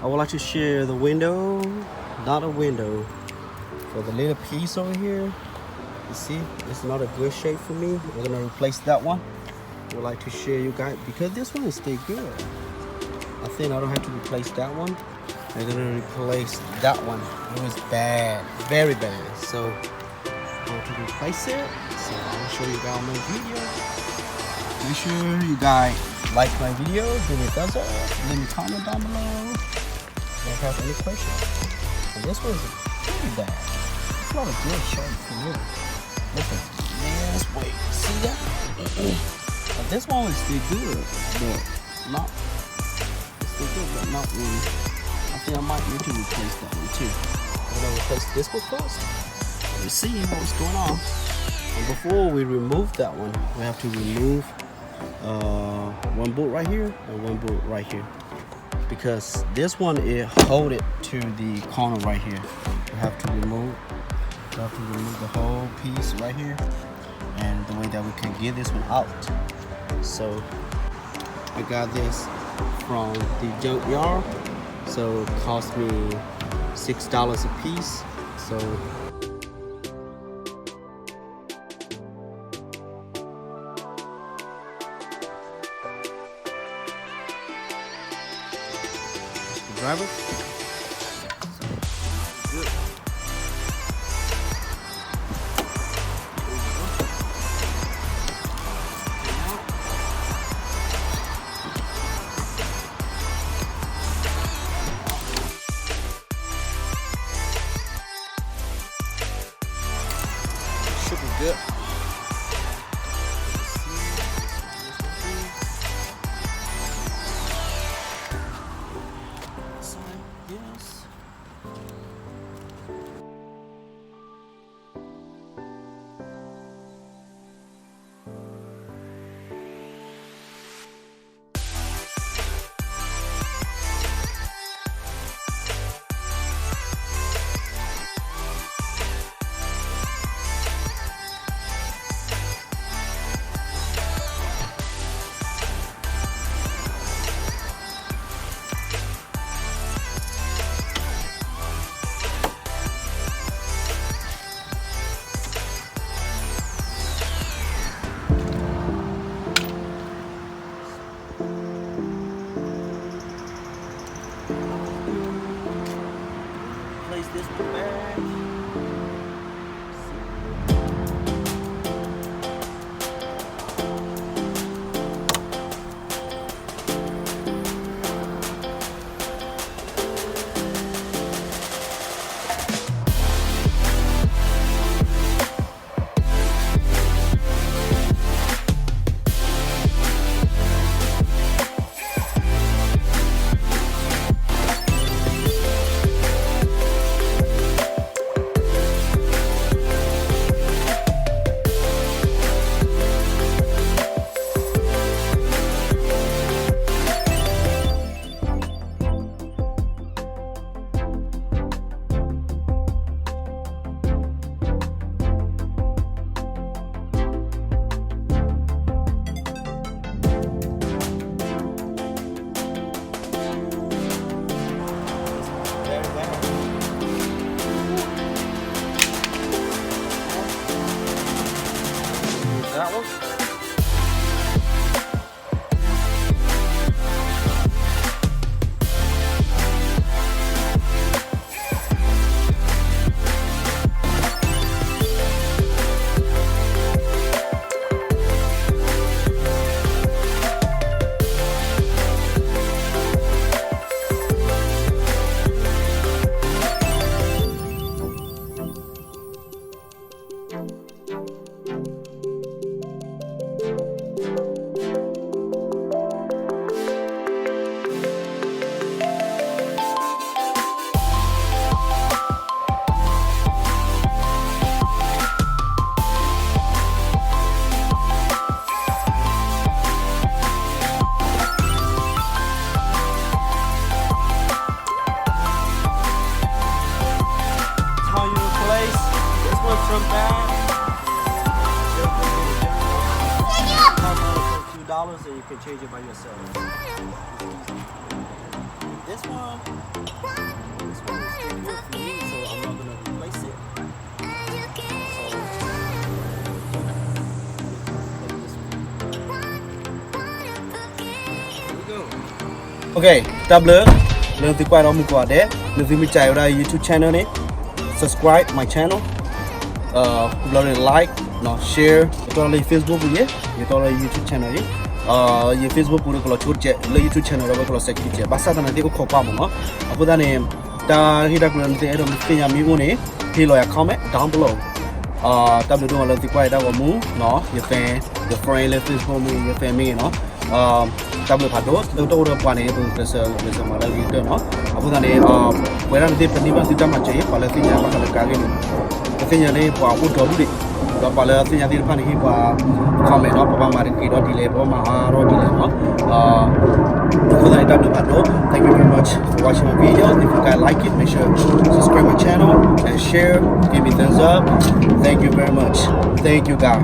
I would like to share the window, not a window, for the little piece over here. You see, it's not a good shape for me. We're gonna replace that one. I would like to share you guys, because this one is still good. I think I don't have to replace that one. I'm gonna replace that one. It was bad, very bad. So I'm going to replace it. So I'll show you guys my video. Make sure you guys like my video, give me a thumbs up, leave me a comment down below. If you have any questions. And this one is pretty bad. It's not a good shape for me. Look at this way. See that? But this one is still good, but not. It's still good, but not really. I think I might need to replace that one too. I'm gonna replace this one first. Let's see what's going on. And before we remove that one, we have to remove one bolt right here and one bolt right here, because this one it hold it to the corner right here. We have to remove the whole piece right here, and the way that we can get this one out. So I got this from the junkyard, so it cost me $6 a piece. So driver. Good. Should be good. Yes. Place this one back. That one. from that. $2 and you can change it by yourself. This this one is too good for me, so I'm not gonna replace it. Okay, double lên thì quay đó mình qua đấy, nếu như mình chạy ở đây YouTube channel này, subscribe my channel, like, nó share, cho lên Facebook vậy, cho lên YouTube channel ấy, Facebook cũng có chốt chạy, lên YouTube channel đó có second chạy, basta là này có khó pa mà nó,အခုဒါနဲ့ဒါဟိဒါကလည်းတဲ့တော့ပြင်ရမီကိုနေဟိလောရ comment down below တပ်လို့တော့လည်းဒီကွာတော့မူနော် your friend le Facebook မူ your family နော်တပ်လို့ဖတ်တော့တော့ပွားနေဘူး pressure မှာလည်းဒီတော့နော်အခုဒါနဲ့ဝယ်ရတဲ့ပဏိပတ်စစ်တမှာချေပါလဲသိညာမှာလည်းကားကနေသိညာလေးပွားဖို့တော်လို့တော့ပါလဲသိညာဒီဖာနေပွား comment နော်ပပမာရီတော့ဒီလေပေါ်မှာတော့ဒီလေနော်Thank you very much for watching my video. If you guys like it, make sure to subscribe my channel and share. Give me thumbs up. Thank you very much. Thank you guys.